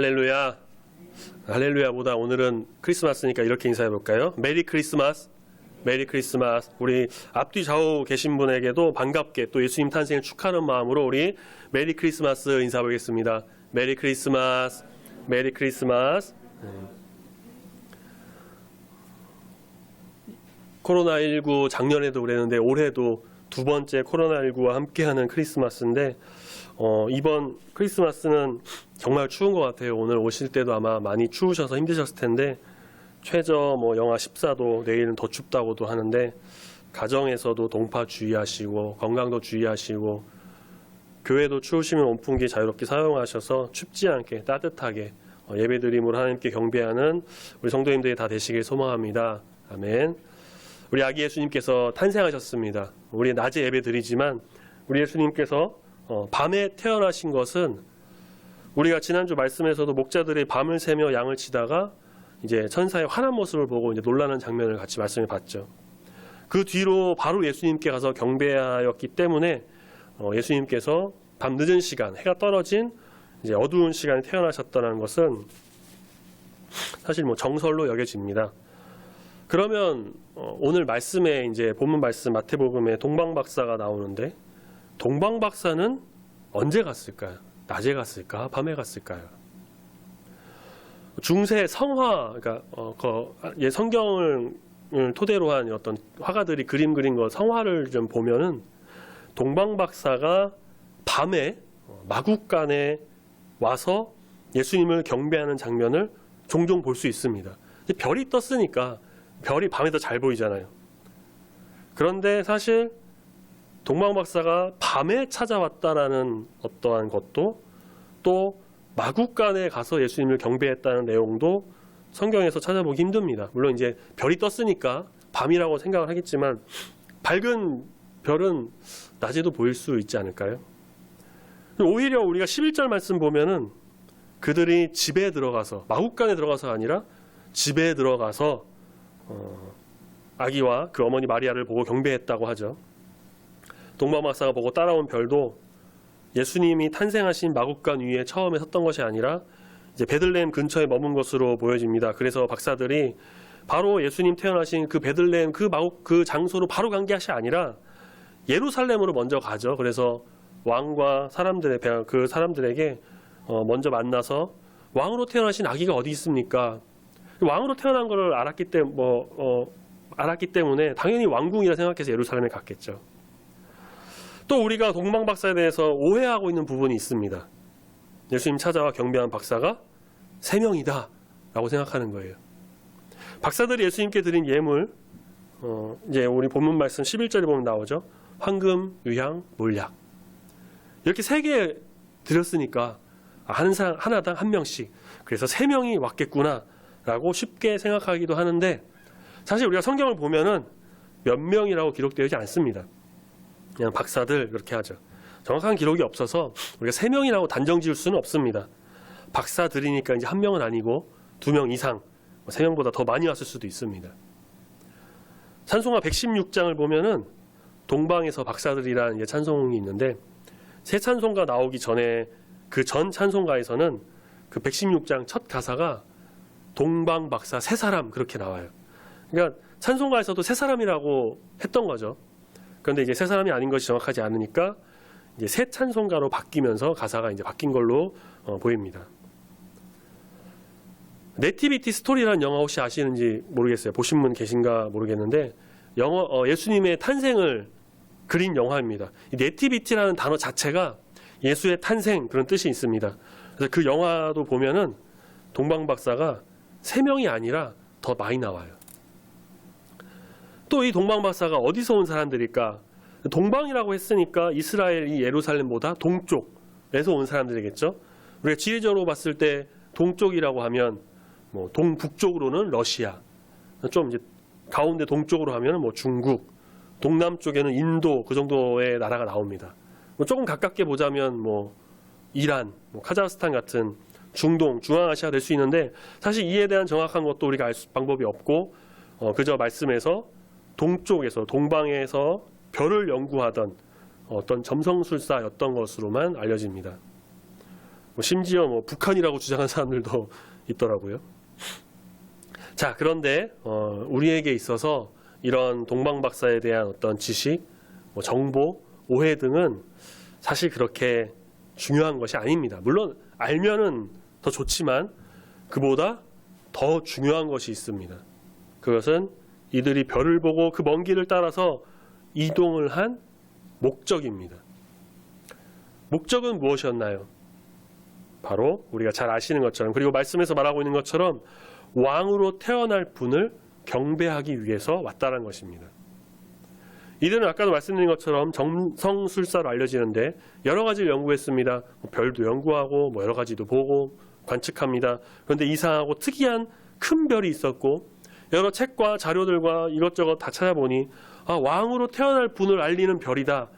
할렐루야. 할렐루야보다 오늘은 크리스마스니까 이렇게 인사해 볼까요? 메리 크리스마스. 메리 크리스마스. 우리 앞뒤 좌우 계신 분에게도 반갑게 또 예수님 탄생을 축하하는 마음으로 우리 메리 크리스마스 인사 보겠습니다. 메리 크리스마스. 메리 크리스마스. 코로나19 작년에도 그랬는데 올해도 두 번째 코로나19와 함께하는 크리스마스인데 이번 크리스마스는 정말 추운 것 같아요. 오늘 오실 때도 아마 많이 추우셔서 힘드셨을 텐데 최저 영하 14도, 내일은 더 춥다고도 하는데 가정에서도 동파 주의하시고 건강도 주의하시고 교회도 추우시면 온풍기 자유롭게 사용하셔서 춥지 않게 따뜻하게 예배드림으로 하나님께 경배하는 우리 성도님들이 다 되시길 소망합니다. 아멘. 우리 아기 예수님께서 탄생하셨습니다. 우리 낮에 예배드리지만 우리 예수님께서 밤에 태어나신 것은 우리가 지난주 말씀에서도 목자들이 밤을 새며 양을 치다가 이제 천사의 환한 모습을 보고 이제 놀라는 장면을 같이 말씀해 봤죠. 그 뒤로 바로 예수님께 가서 경배하였기 때문에 예수님께서 밤 늦은 시간, 해가 떨어진 이제 어두운 시간에 태어나셨다는 것은 사실 정설로 여겨집니다. 그러면 오늘 말씀에 이제 본문 말씀 마태복음에 동방박사가 나오는데 동방박사는 언제 갔을까요? 낮에 갔을까? 밤에 갔을까요? 중세 성화, 그러니까 성경을 토대로 한 어떤 화가들이 그림 그린 거 성화를 좀 보면은 동방박사가 밤에 마국간에 와서 예수님을 경배하는 장면을 종종 볼 수 있습니다. 별이 떴으니까 별이 밤에 더 잘 보이잖아요. 그런데 사실 동방박사가 밤에 찾아왔다라는 어떠한 것도 또 마국간에 가서 예수님을 경배했다는 내용도 성경에서 찾아보기 힘듭니다. 물론 이제 별이 떴으니까 밤이라고 생각을 하겠지만 밝은 별은 낮에도 보일 수 있지 않을까요? 오히려 우리가 11절 말씀 보면은 그들이 집에 들어가서 마국간에 들어가서가 아니라 집에 들어가서 아기와 그 어머니 마리아를 보고 경배했다고 하죠. 동방박사가 보고 따라온 별도 예수님이 탄생하신 마국간 위에 처음에 섰던 것이 아니라 이제 베들레헴 근처에 머문 것으로 보여집니다. 그래서 박사들이 바로 예수님 태어나신 그 베들레헴 그 장소로 바로 간 것이 아니라 예루살렘으로 먼저 가죠. 그래서 왕과 그 사람들에게 먼저 만나서 왕으로 태어나신 아기가 어디 있습니까? 왕으로 태어난 것을 알았기 때문에 당연히 왕궁이라 생각해서 예루살렘에 갔겠죠. 또 우리가 동방박사에 대해서 오해하고 있는 부분이 있습니다. 예수님 찾아와 경배한 박사가 3명이다 라고 생각하는 거예요. 박사들이 예수님께 드린 예물, 이제 우리 본문 말씀 11절에 보면 나오죠. 황금, 유향, 몰약. 이렇게 3개 드렸으니까 하나당 1명씩. 그래서 3명이 왔겠구나 라고 쉽게 생각하기도 하는데 사실 우리가 성경을 보면은 몇 명이라고 기록되어 있지 않습니다. 그냥 박사들 그렇게 하죠. 정확한 기록이 없어서 우리가 3명이라고 단정 지을 수는 없습니다. 박사들이니까 이제 1명은 아니고 2명 이상, 3명보다 더 많이 왔을 수도 있습니다. 찬송가 116장을 보면은 동방에서 박사들이라는 찬송이 있는데 새 찬송가 나오기 전에 그 전 찬송가에서는 그 116장 첫 가사가 동방박사 세 사람 그렇게 나와요. 그러니까 찬송가에서도 세 사람이라고 했던 거죠. 그런데 이제 세 사람이 아닌 것이 정확하지 않으니까 이제 새 찬송가로 바뀌면서 가사가 이제 바뀐 걸로 보입니다. 네티비티 스토리라는 영화 혹시 아시는지 모르겠어요. 보신 분 계신가 모르겠는데 예수님의 탄생을 그린 영화입니다. 이 네티비티라는 단어 자체가 예수의 탄생 그런 뜻이 있습니다. 그래서 그 영화도 보면은 동방박사가 3명이 아니라 더 많이 나와요. 또 이 동방박사가 어디서 온 사람들일까? 동방이라고 했으니까 이스라엘 이 예루살렘보다 동쪽에서 온 사람들이겠죠. 우리가 지리적으로 봤을 때 동쪽이라고 하면 동북쪽으로는 러시아, 좀 이제 가운데 동쪽으로 하면 중국, 동남쪽에는 인도 그 정도의 나라가 나옵니다. 조금 가깝게 보자면 이란, 카자흐스탄 같은 중동, 중앙아시아가 될 수 있는데 사실 이에 대한 정확한 것도 우리가 알 방법이 없고 그저 말씀에서 동쪽에서 동방에서 별을 연구하던 어떤 점성술사였던 것으로만 알려집니다. 심지어 북한이라고 주장한 사람들도 있더라고요. 자, 그런데 우리에게 있어서 이런 동방박사에 대한 어떤 지식, 정보, 오해 등은 사실 그렇게 중요한 것이 아닙니다. 물론 알면은 더 좋지만 그보다 더 중요한 것이 있습니다. 그것은 이들이 별을 보고 그 먼 길을 따라서 이동을 한 목적입니다. 목적은 무엇이었나요? 바로 우리가 잘 아시는 것처럼, 그리고 말씀에서 말하고 있는 것처럼 왕으로 태어날 분을 경배하기 위해서 왔다는 것입니다. 이들은 아까도 말씀드린 것처럼 정성술사로 알려지는데 여러 가지를 연구했습니다. 별도 연구하고 여러 가지도 보고 관측합니다. 그런데 이상하고 특이한 큰 별이 있었고 여러 책과 자료들과 이것저것 다 찾아보니 왕으로 태어날 분을 알리는 별이다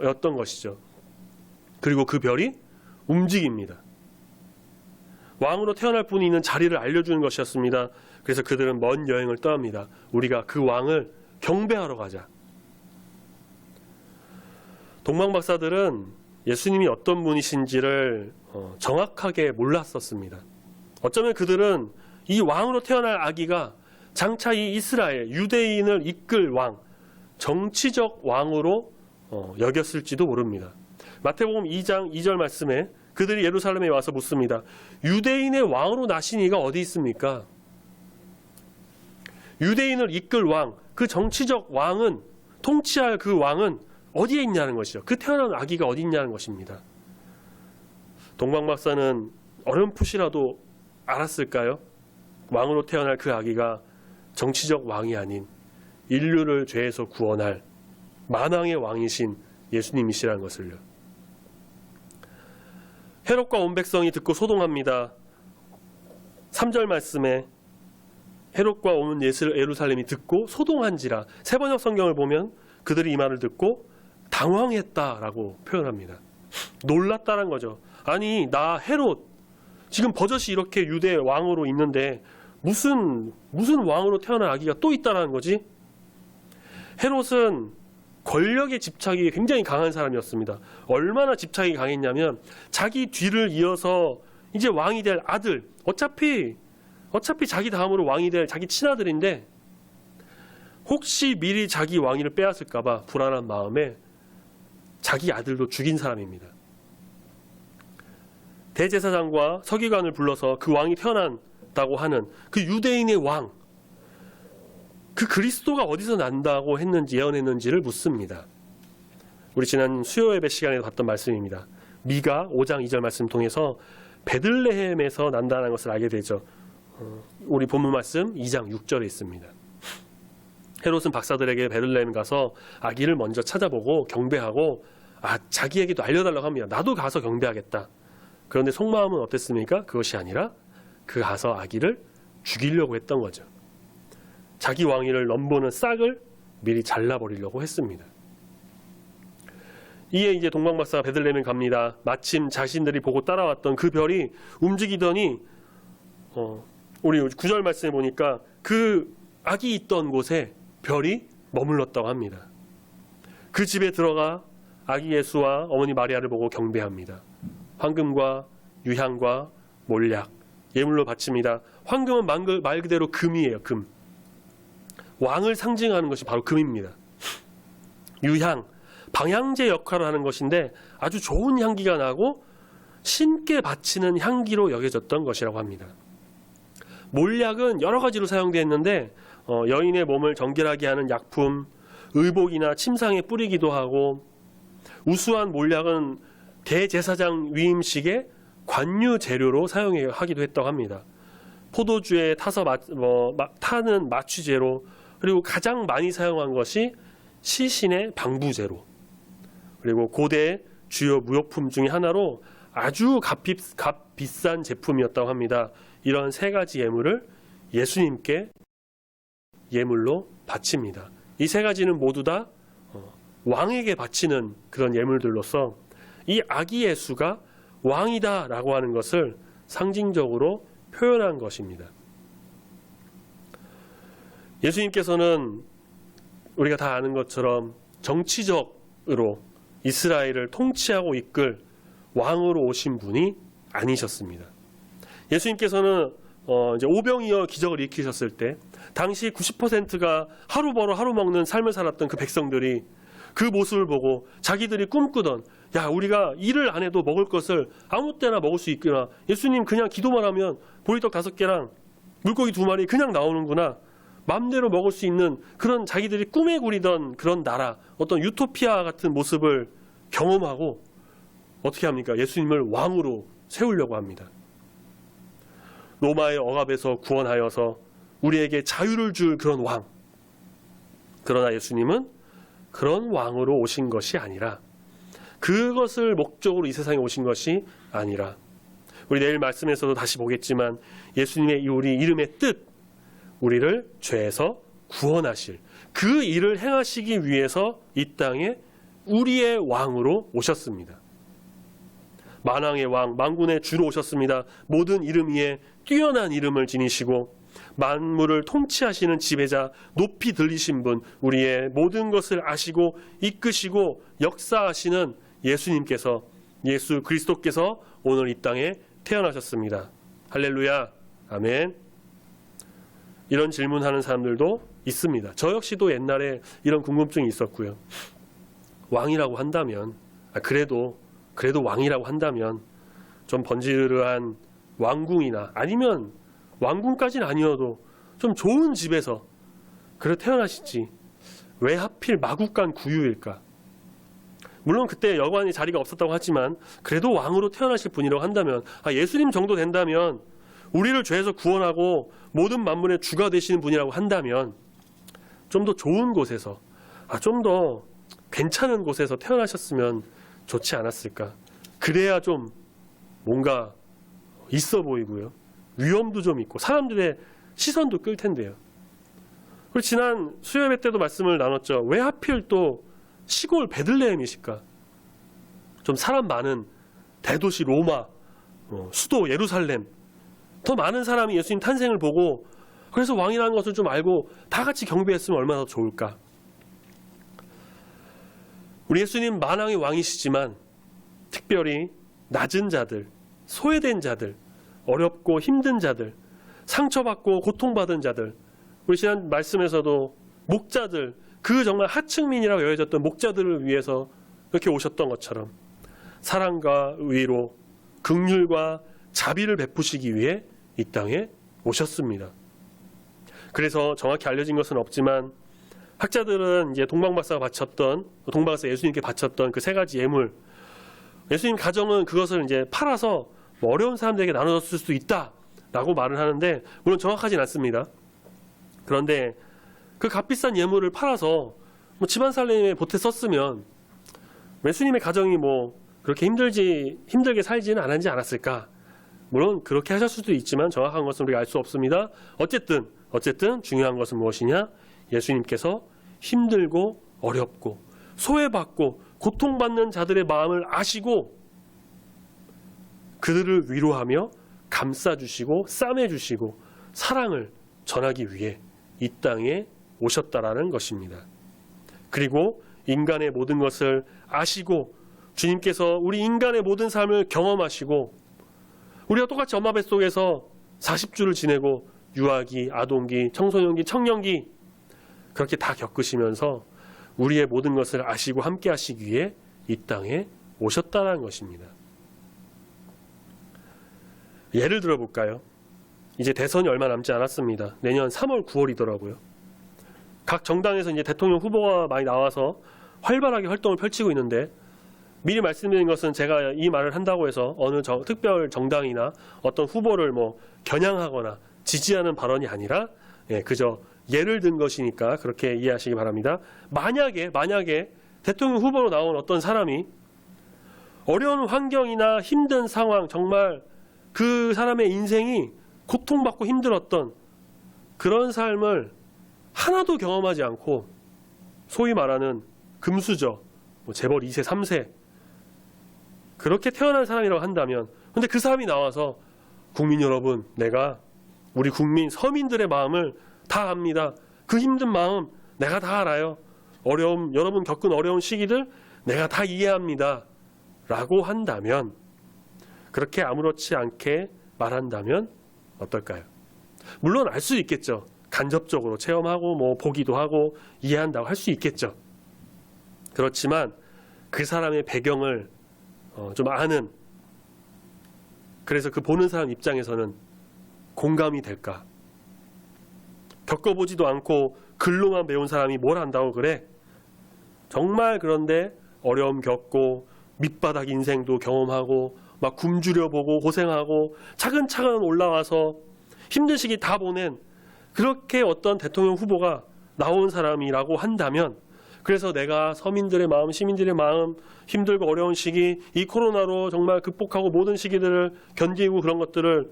였던 것이죠. 그리고 그 별이 움직입니다. 왕으로 태어날 분이 있는 자리를 알려주는 것이었습니다. 그래서 그들은 먼 여행을 떠납니다. 우리가 그 왕을 경배하러 가자. 동방박사들은 예수님이 어떤 분이신지를 정확하게 몰랐었습니다. 어쩌면 그들은 이 왕으로 태어날 아기가 장차 이 이스라엘, 유대인을 이끌 왕, 정치적 왕으로 여겼을지도 모릅니다. 마태복음 2장 2절 말씀에 그들이 예루살렘에 와서 묻습니다. 유대인의 왕으로 나신 이가 어디 있습니까? 유대인을 이끌 왕, 그 정치적 왕은, 통치할 그 왕은 어디에 있냐는 것이죠. 그 태어난 아기가 어디 있냐는 것입니다. 동방박사는 어렴풋이라도 알았을까요? 왕으로 태어날 그 아기가 정치적 왕이 아닌 인류를 죄에서 구원할 만왕의 왕이신 예수님이시라는 것을요. 헤롯과 온 백성이 듣고 소동합니다. 3절 말씀에 헤롯과 온 예루살렘이 듣고 소동한지라, 세번역 성경을 보면 그들이 이 말을 듣고 당황했다라고 표현합니다. 놀랐다는 거죠. 아니, 나 헤롯 지금 버젓이 이렇게 유대 왕으로 있는데 무슨 왕으로 태어난 아기가 또 있다라는 거지? 헤롯은 권력의 집착이 굉장히 강한 사람이었습니다. 얼마나 집착이 강했냐면 자기 뒤를 이어서 이제 왕이 될 아들, 어차피 자기 다음으로 왕이 될 자기 친아들인데 혹시 미리 자기 왕위를 빼앗을까 봐 불안한 마음에 자기 아들도 죽인 사람입니다. 대제사장과 서기관을 불러서 그 왕이 태어난다고 하는 그 유대인의 왕, 그 그리스도가 어디서 난다고 했는지 예언했는지를 묻습니다. 우리 지난 수요 예배 시간에 봤던 말씀입니다. 미가 5장 2절 말씀 통해서 베들레헴에서 난다는 것을 알게 되죠. 우리 본문 말씀 2장 6절에 있습니다. 헤롯은 박사들에게 베들레헴 가서 아기를 먼저 찾아보고 경배하고 자기에게도 알려달라고 합니다. 나도 가서 경배하겠다. 그런데 속마음은 어땠습니까? 그것이 아니라 그 가서 아기를 죽이려고 했던 거죠. 자기 왕위를 넘보는 싹을 미리 잘라버리려고 했습니다. 이에 이제 동방박사가 베들레헴에 갑니다. 마침 자신들이 보고 따라왔던 그 별이 움직이더니 우리 9절 말씀에 보니까 그 아기 있던 곳에 별이 머물렀다고 합니다. 그 집에 들어가 아기 예수와 어머니 마리아를 보고 경배합니다. 황금과 유향과 몰약, 예물로 바칩니다. 황금은 말 그대로 금이에요. 금. 왕을 상징하는 것이 바로 금입니다. 유향, 방향제 역할을 하는 것인데 아주 좋은 향기가 나고 신께 바치는 향기로 여겨졌던 것이라고 합니다. 몰약은 여러 가지로 사용되었는데 여인의 몸을 정결하게 하는 약품, 의복이나 침상에 뿌리기도 하고, 우수한 몰약은 대제사장 위임식의 관유 재료로 사용하기도 했다고 합니다. 포도주에 타서 타는 마취제로, 그리고 가장 많이 사용한 것이 시신의 방부제로, 그리고 고대 주요 무역품 중에 하나로 아주 값비싼 제품이었다고 합니다. 이런 세 가지 예물을 예수님께 예물로 바칩니다. 이 세 가지는 모두 다 왕에게 바치는 그런 예물들로서 이 아기 예수가 왕이다라고 하는 것을 상징적으로 표현한 것입니다. 예수님께서는 우리가 다 아는 것처럼 정치적으로 이스라엘을 통치하고 이끌 왕으로 오신 분이 아니셨습니다. 예수님께서는 이제 오병이어 기적을 일으키셨을 때 당시 90%가 하루 벌어 하루 먹는 삶을 살았던 그 백성들이 그 모습을 보고 자기들이 꿈꾸던 야 우리가 일을 안 해도 먹을 것을 아무 때나 먹을 수 있구나. 예수님 그냥 기도만 하면 보리떡 5개랑 물고기 2마리 그냥 나오는구나. 마음대로 먹을 수 있는 그런 자기들이 꿈에 그리던 그런 나라, 어떤 유토피아 같은 모습을 경험하고 어떻게 합니까? 예수님을 왕으로 세우려고 합니다. 로마의 억압에서 구원하여서 우리에게 자유를 줄 그런 왕. 그러나 예수님은 그런 왕으로 오신 것이 아니라 그것을 목적으로 이 세상에 오신 것이 아니라 우리 내일 말씀에서도 다시 보겠지만 예수님의 우리 이름의 뜻, 우리를 죄에서 구원하실 그 일을 행하시기 위해서 이 땅에 우리의 왕으로 오셨습니다. 만왕의 왕, 만군의 주로 오셨습니다. 모든 이름 위에 뛰어난 이름을 지니시고 만물을 통치하시는 지배자, 높이 들리신 분, 우리의 모든 것을 아시고 이끄시고 역사하시는 예수님께서, 예수 그리스도께서 오늘 이 땅에 태어나셨습니다. 할렐루야, 아멘. 이런 질문하는 사람들도 있습니다. 저 역시도 옛날에 이런 궁금증이 있었고요. 왕이라고 한다면, 그래도 왕이라고 한다면 좀 번지르르한 왕궁이나 아니면 왕궁까지는 아니어도 좀 좋은 집에서 그래 태어나시지 왜 하필 마국간 구유일까? 물론 그때 여관에 자리가 없었다고 하지만 그래도 왕으로 태어나실 분이라고 한다면 예수님 정도 된다면 우리를 죄에서 구원하고 모든 만물의 주가 되시는 분이라고 한다면 좀 더 좋은 곳에서 좀 더 괜찮은 곳에서 태어나셨으면 좋지 않았을까? 그래야 좀 뭔가 있어 보이고요. 위엄도 좀 있고 사람들의 시선도 끌 텐데요. 그리고 지난 수요예배 때도 말씀을 나눴죠. 왜 하필 또 시골 베들레헴이실까? 좀 사람 많은 대도시 로마, 수도 예루살렘, 더 많은 사람이 예수님 탄생을 보고 그래서 왕이라는 것을 좀 알고 다 같이 경배했으면 얼마나 더 좋을까? 우리 예수님 만왕의 왕이시지만 특별히 낮은 자들, 소외된 자들, 어렵고 힘든 자들, 상처받고 고통받은 자들, 우리 지난 말씀에서도 목자들, 그 정말 하층민이라고 여겨졌던 목자들을 위해서 이렇게 오셨던 것처럼 사랑과 의로, 긍휼과 자비를 베푸시기 위해 이 땅에 오셨습니다. 그래서 정확히 알려진 것은 없지만 학자들은 이제 동방박사가 예수님께 바쳤던 그 3가지 예물, 예수님 가정은 그것을 이제 팔아서 어려운 사람들에게 나눠줬을 수도 있다라고 말을 하는데 물론 정확하진 않습니다. 그런데 그 값비싼 예물을 팔아서 집안 살림에 보태 썼으면 예수님의 가정이 그렇게 힘들게 살지는 않았을까? 물론 그렇게 하셨을 수도 있지만 정확한 것은 우리가 알 수 없습니다. 어쨌든 중요한 것은 무엇이냐? 예수님께서 힘들고 어렵고 소외받고 고통받는 자들의 마음을 아시고 그들을 위로하며 감싸주시고 싸매주시고 사랑을 전하기 위해 이 땅에 오셨다라는 것입니다. 그리고 인간의 모든 것을 아시고 주님께서 우리 인간의 모든 삶을 경험하시고 우리가 똑같이 엄마 뱃속에서 40주를 지내고 유아기, 아동기, 청소년기, 청년기 그렇게 다 겪으시면서 우리의 모든 것을 아시고 함께 하시기 위해 이 땅에 오셨다는 것입니다. 예를 들어볼까요? 이제 대선이 얼마 남지 않았습니다. 내년 3월, 9월이더라고요. 각 정당에서 이제 대통령 후보가 많이 나와서 활발하게 활동을 펼치고 있는데 미리 말씀드린 것은 제가 이 말을 한다고 해서 어느 특별 정당이나 어떤 후보를 겨냥하거나 지지하는 발언이 아니라 그저 예를 든 것이니까 그렇게 이해하시기 바랍니다. 만약에 대통령 후보로 나온 어떤 사람이 어려운 환경이나 힘든 상황, 정말 그 사람의 인생이 고통받고 힘들었던 그런 삶을 하나도 경험하지 않고 소위 말하는 금수저, 재벌 2세, 3세 그렇게 태어난 사람이라고 한다면 근데 그 사람이 나와서 국민 여러분, 내가 우리 국민 서민들의 마음을 다 압니다. 그 힘든 마음 내가 다 알아요. 여러분 겪은 어려운 시기들 내가 다 이해합니다. 라고 한다면 그렇게 아무렇지 않게 말한다면 어떨까요? 물론 알 수 있겠죠. 간접적으로 체험하고 뭐 보기도 하고 이해한다고 할 수 있겠죠. 그렇지만 그 사람의 배경을 좀 아는, 그래서 그 보는 사람 입장에서는 공감이 될까? 겪어보지도 않고 글로만 배운 사람이 뭘 안다고 그래? 정말 그런데 어려움 겪고 밑바닥 인생도 경험하고 막 굶주려 보고 고생하고 차근차근 올라와서 힘든 시기 다 보낸 그렇게 어떤 대통령 후보가 나온 사람이라고 한다면, 그래서 내가 서민들의 마음, 시민들의 마음, 힘들고 어려운 시기, 이 코로나로 정말 극복하고 모든 시기들을 견디고 그런 것들을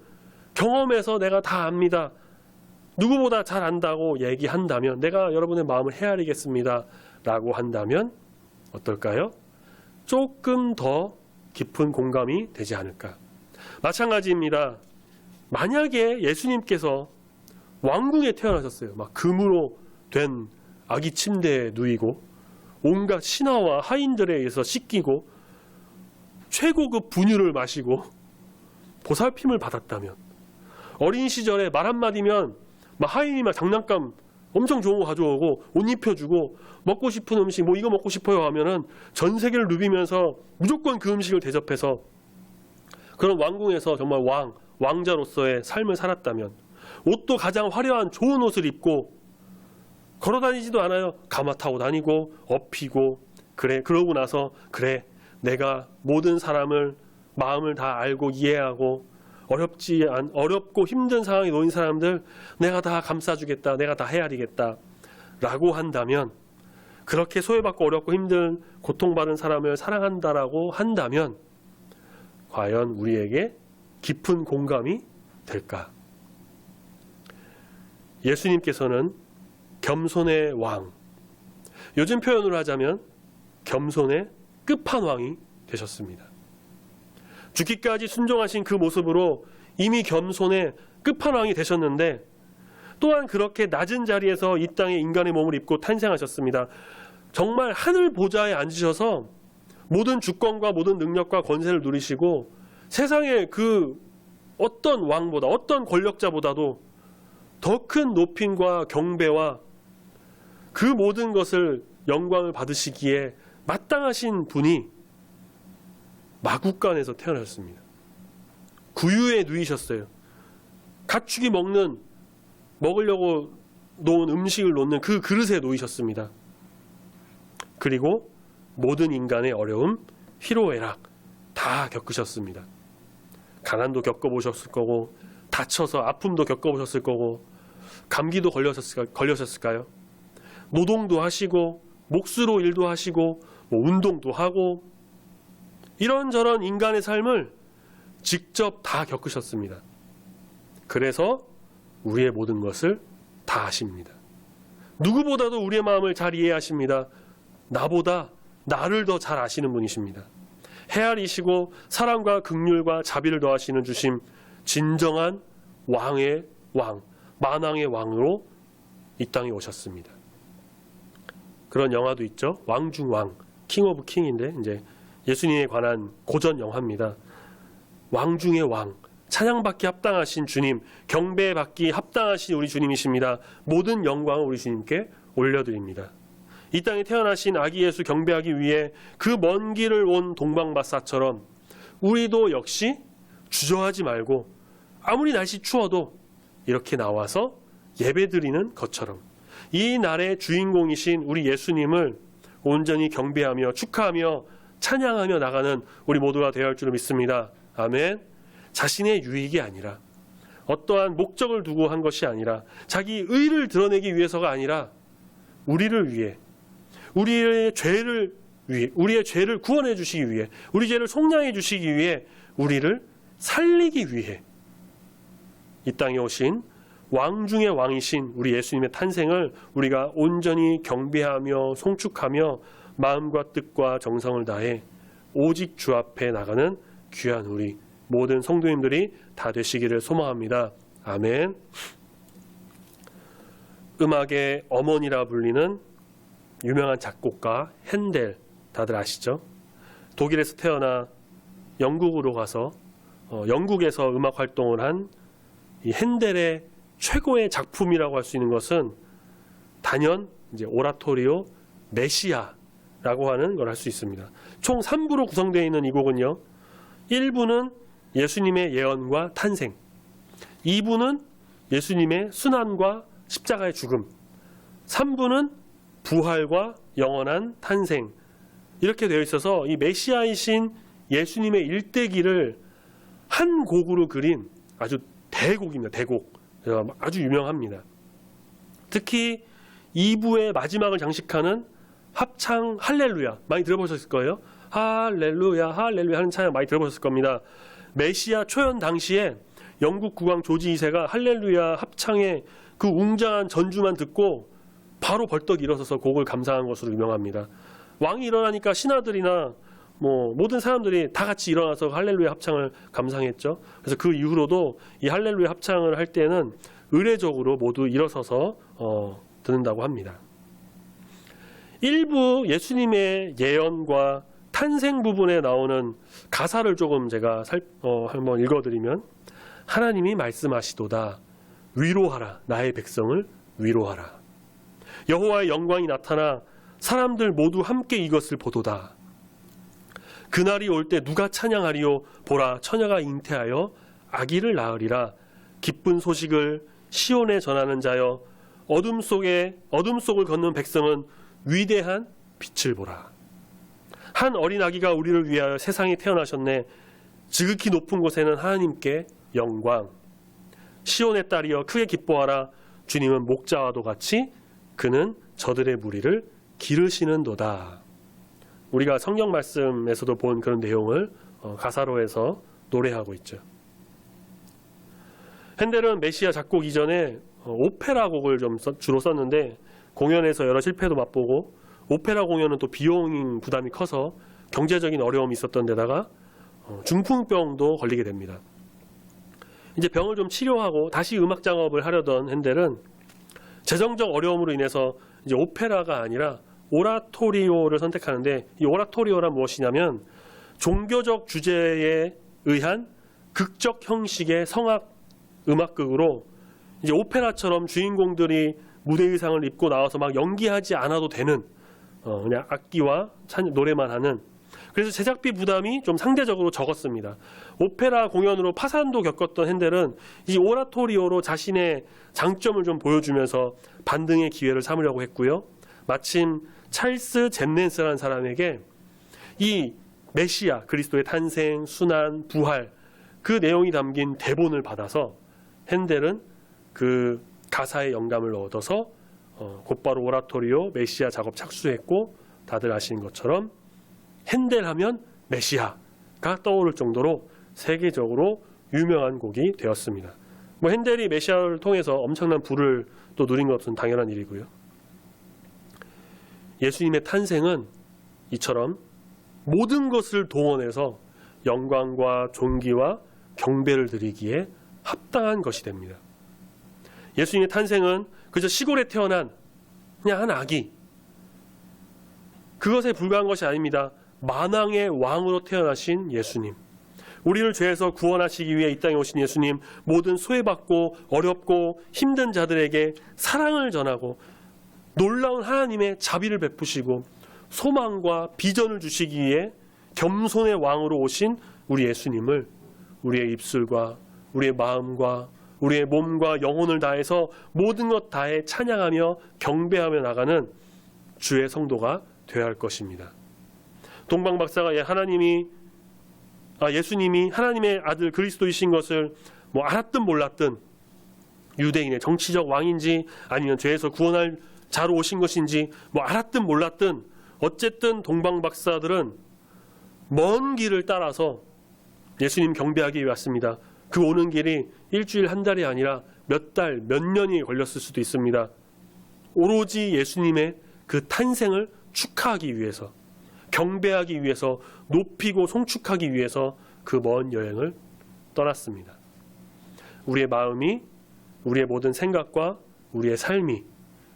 경험해서 내가 다 압니다. 누구보다 잘 안다고 얘기한다면, 내가 여러분의 마음을 헤아리겠습니다 라고 한다면 어떨까요? 조금 더 깊은 공감이 되지 않을까. 마찬가지입니다. 만약에 예수님께서 왕궁에 태어나셨어요. 막 금으로 된 아기 침대에 누이고 온갖 신하와 하인들에 의해서 씻기고 최고급 분유를 마시고 보살핌을 받았다면, 어린 시절에 말 한마디면 막 하인이 막 장난감 엄청 좋은 거 가져오고 옷 입혀주고 먹고 싶은 음식 뭐 이거 먹고 싶어요 하면은 전 세계를 누비면서 무조건 그 음식을 대접해서 그런 왕궁에서 정말 왕자로서의 삶을 살았다면, 옷도 가장 화려한 좋은 옷을 입고 걸어다니지도 않아요. 가마 타고 다니고 업히고, 그래 그러고 나서 그래 내가 모든 사람을 마음을 다 알고 이해하고 어렵고 힘든 상황에 놓인 사람들 내가 다 감싸주겠다, 내가 다 헤아리겠다 라고 한다면, 그렇게 소외받고 어렵고 힘든 고통받은 사람을 사랑한다라고 한다면 과연 우리에게 깊은 공감이 될까? 예수님께서는 겸손의 왕, 요즘 표현으로 하자면 겸손의 끝판왕이 되셨습니다. 죽기까지 순종하신 그 모습으로 이미 겸손의 끝판왕이 되셨는데, 또한 그렇게 낮은 자리에서 이 땅에 인간의 몸을 입고 탄생하셨습니다. 정말 하늘 보좌에 앉으셔서 모든 주권과 모든 능력과 권세를 누리시고 세상의 그 어떤 왕보다 어떤 권력자보다도 더 큰 높임과 경배와 그 모든 것을 영광을 받으시기에 마땅하신 분이 마구간에서 태어나셨습니다. 구유에 누이셨어요. 가축이 먹으려고 놓은 음식을 놓는 그 그릇에 놓이셨습니다. 그리고 모든 인간의 어려움, 희로애락 다 겪으셨습니다. 가난도 겪어보셨을 거고, 다쳐서 아픔도 겪어보셨을 거고, 감기도 걸려셨을까요? 노동도 하시고, 몫으로 일도 하시고, 운동도 하고, 이런저런 인간의 삶을 직접 다 겪으셨습니다. 그래서 우리의 모든 것을 다 아십니다. 누구보다도 우리의 마음을 잘 이해하십니다. 나보다 나를 더 잘 아시는 분이십니다. 헤아리시고 사랑과 긍휼과 자비를 더하시는 주심, 진정한 왕의 왕, 만왕의 왕으로 이 땅에 오셨습니다. 그런 영화도 있죠. 왕 중 왕, 킹 오브 킹인데 이제 예수님에 관한 고전 영화입니다. 왕 중의 왕, 찬양받기 합당하신 주님, 경배받기 합당하신 우리 주님이십니다. 모든 영광을 우리 주님께 올려드립니다. 이 땅에 태어나신 아기 예수 경배하기 위해 그 먼 길을 온 동방마사처럼 우리도 역시 주저하지 말고 아무리 날씨 추워도 이렇게 나와서 예배드리는 것처럼 이 날의 주인공이신 우리 예수님을 온전히 경배하며 축하하며 찬양하며 나가는 우리 모두가 되어야 할 줄을 믿습니다. 아멘. 자신의 유익이 아니라, 어떠한 목적을 두고 한 것이 아니라, 자기 의를 드러내기 위해서가 아니라 우리를 위해, 우리의 죄를 구원해 주시기 위해, 우리 죄를 속량해 주시기 위해, 우리를 살리기 위해 이 땅에 오신 왕 중의 왕이신 우리 예수님의 탄생을 우리가 온전히 경배하며 송축하며 마음과 뜻과 정성을 다해 오직 주 앞에 나가는 귀한 우리 모든 성도님들이 다 되시기를 소망합니다. 아멘. 음악의 어머니라 불리는 유명한 작곡가 핸델, 다들 아시죠? 독일에서 태어나 영국으로 가서 영국에서 음악 활동을 한 이 핸델의 최고의 작품이라고 할 수 있는 것은 단연 이제 오라토리오 메시아라고 하는 걸 할 수 있습니다. 총 3부로 구성되어 있는 이 곡은요. 1부는 예수님의 예언과 탄생, 2부는 예수님의 순환과 십자가의 죽음, 3부는 부활과 영원한 탄생, 이렇게 되어 있어서 이 메시아이신 예수님의 일대기를 한 곡으로 그린 아주 대곡입니다. 대곡. 아주 유명합니다. 특히 2부의 마지막을 장식하는 합창 할렐루야 많이 들어보셨을 거예요. 할렐루야 할렐루야 하는 찬양 많이 들어보셨을 겁니다. 메시아 초연 당시에 영국 국왕 조지 2세가 할렐루야 합창의 그 웅장한 전주만 듣고 바로 벌떡 일어서서 곡을 감상한 것으로 유명합니다. 왕이 일어나니까 신하들이나 모든 사람들이 다 같이 일어나서 할렐루야 합창을 감상했죠. 그래서 그 이후로도 이 할렐루야 합창을 할 때는 의례적으로 모두 일어서서 듣는다고 합니다. 일부 예수님의 예언과 탄생 부분에 나오는 가사를 조금 제가 한번 읽어드리면, 하나님이 말씀하시도다. 위로하라. 나의 백성을 위로하라. 여호와의 영광이 나타나 사람들 모두 함께 이것을 보도다. 그날이 올 때 누가 찬양하리요? 보라, 처녀가 잉태하여 아기를 낳으리라. 기쁜 소식을 시온에 전하는 자여, 어둠 속을 걷는 백성은 위대한 빛을 보라. 한 어린 아기가 우리를 위하여 세상에 태어나셨네. 지극히 높은 곳에는 하나님께 영광. 시온의 딸이여 크게 기뻐하라. 주님은 목자와도 같이 그는 저들의 무리를 기르시는도다. 우리가 성경 말씀에서도 본 그런 내용을 가사로 해서 노래하고 있죠. 핸델은 메시아 작곡 이전에 오페라 곡을 좀 주로 썼는데, 공연에서 여러 실패도 맛보고 오페라 공연은 또 비용 부담이 커서 경제적인 어려움이 있었던 데다가 중풍병도 걸리게 됩니다. 이제 병을 좀 치료하고 다시 음악 작업을 하려던 핸델은 재정적 어려움으로 인해서 이제 오페라가 아니라 오라토리오를 선택하는데, 이 오라토리오란 무엇이냐면 종교적 주제에 의한 극적 형식의 성악 음악극으로 이제 오페라처럼 주인공들이 무대 의상을 입고 나와서 막 연기하지 않아도 되는 그냥 악기와 노래만 하는, 그래서 제작비 부담이 좀 상대적으로 적었습니다. 오페라 공연으로 파산도 겪었던 핸델은 이 오라토리오로 자신의 장점을 좀 보여주면서 반등의 기회를 삼으려고 했고요. 마침 찰스 잼넨스라는 사람에게 이 메시아, 그리스도의 탄생, 순환, 부활, 그 내용이 담긴 대본을 받아서 핸델은 그 가사의 영감을 얻어서 곧바로 오라토리오 메시아 작업 착수했고, 다들 아시는 것처럼 핸델 하면 메시아가 떠오를 정도로 세계적으로 유명한 곡이 되었습니다. 핸델이 메시아를 통해서 엄청난 부를 또 누린 것은 당연한 일이고요. 예수님의 탄생은 이처럼 모든 것을 동원해서 영광과 존귀와 경배를 드리기에 합당한 것이 됩니다. 예수님의 탄생은 그저 시골에 태어난 그냥 한 아기, 그것에 불과한 것이 아닙니다. 만왕의 왕으로 태어나신 예수님, 우리를 죄에서 구원하시기 위해 이 땅에 오신 예수님, 모든 소외받고 어렵고 힘든 자들에게 사랑을 전하고 놀라운 하나님의 자비를 베푸시고 소망과 비전을 주시기 위해 겸손의 왕으로 오신 우리 예수님을 우리의 입술과 우리의 마음과 우리의 몸과 영혼을 다해서 모든 것 다해 찬양하며 경배하며 나가는 주의 성도가 되어야 할 것입니다. 동방 박사가 예수님이 하나님의 아들 그리스도이신 것을 알았든 몰랐든, 유대인의 정치적 왕인지 아니면 죄에서 구원할 자로 오신 것인지 알았든 몰랐든, 어쨌든 동방 박사들은 먼 길을 따라서 예수님 경배하기 위해 왔습니다. 그 오는 길이 일주일 한 달이 아니라 몇 달, 몇 년이 걸렸을 수도 있습니다. 오로지 예수님의 그 탄생을 축하하기 위해서, 경배하기 위해서, 높이고 송축하기 위해서 그 먼 여행을 떠났습니다. 우리의 마음이, 우리의 모든 생각과 우리의 삶이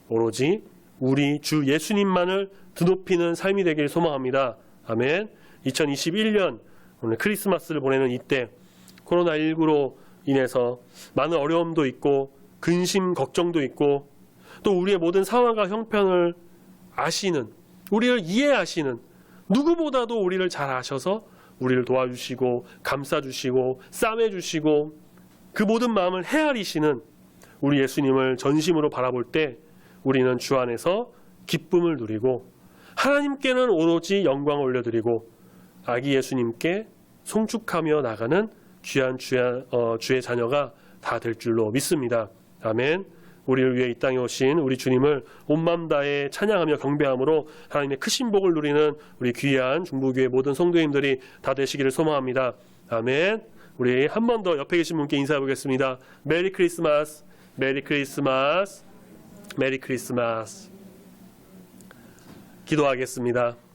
오로지 우리 주 예수님만을 드높이는 삶이 되길 소망합니다. 아멘. 2021년 오늘 크리스마스를 보내는 이때 코로나19로 인해서 많은 어려움도 있고 근심, 걱정도 있고 또 우리의 모든 상황과 형편을 아시는, 우리를 이해하시는, 누구보다도 우리를 잘 아셔서 우리를 도와주시고 감싸주시고 싸매주시고 그 모든 마음을 헤아리시는 우리 예수님을 전심으로 바라볼 때 우리는 주 안에서 기쁨을 누리고 하나님께는 오로지 영광을 올려드리고 아기 예수님께 송축하며 나가는 귀한 주의 자녀가 다 될 줄로 믿습니다. 아멘. 우리를 위해 이 땅에 오신 우리 주님을 온 마음 다해 찬양하며 경배함으로 하나님의 크신 복을 누리는 우리 귀한 중부교회 모든 성도님들이 다 되시기를 소망합니다. 아멘. 우리 한 번 더 옆에 계신 분께 인사해 보겠습니다. 메리 크리스마스, 메리 크리스마스, 메리 크리스마스. 기도하겠습니다.